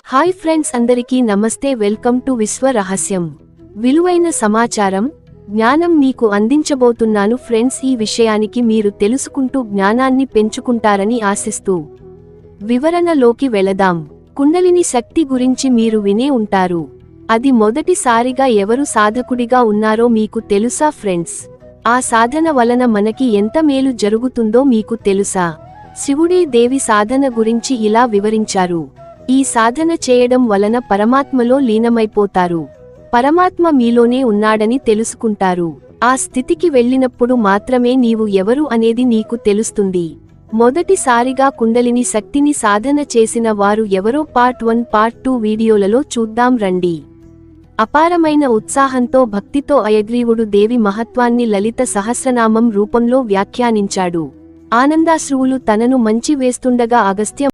Hi friends, అందరికీ నమస్తే. Welcome to విశ్వ రహస్యం. విలువైన సమాచారం, జ్ఞానం మీకు అందించబోతున్నాను ఫ్రెండ్స్. ఈ విషయానికి మీరు తెలుసుకుంటూ జ్ఞానాన్ని పెంచుకుంటారని ఆశిస్తూ వివరణలోకి వెళదాం. కుండలిని శక్తి గురించి మీరు వినే ఉంటారు. అది మొదటిసారిగా ఎవరు సాధకుడిగా ఉన్నారో మీకు తెలుసా ఫ్రెండ్స్? ఆ సాధన వలన మనకి ఎంత మేలు జరుగుతుందో మీకు తెలుసా? శివుడే దేవి సాధన గురించి ఇలా వివరించారు. ఈ సాధన చేయడం వలన పరమాత్మలో లీనమైపోతారు. పరమాత్మ మీలోనే ఉన్నాడని తెలుసుకుంటారు. ఆ స్థితికి వెళ్ళినప్పుడు మాత్రమే నీవు ఎవరు అనేది నీకు తెలుస్తుంది. మొదటిసారిగా కుండలిని శక్తిని సాధన చేసిన వారు ఎవరో పార్ట్ 1, పార్ట్ 2 వీడియోలలో చూద్దాం రండి. అపారమైన ఉత్సాహంతో భక్తితో హయగ్రీవుడు దేవి మహత్వాన్ని లలిత సహస్రనామం రూపంలో వ్యాఖ్యానించాడు. ఆనందాశ్రువులు తనను మంచి వేస్తుండగా అగస్త్య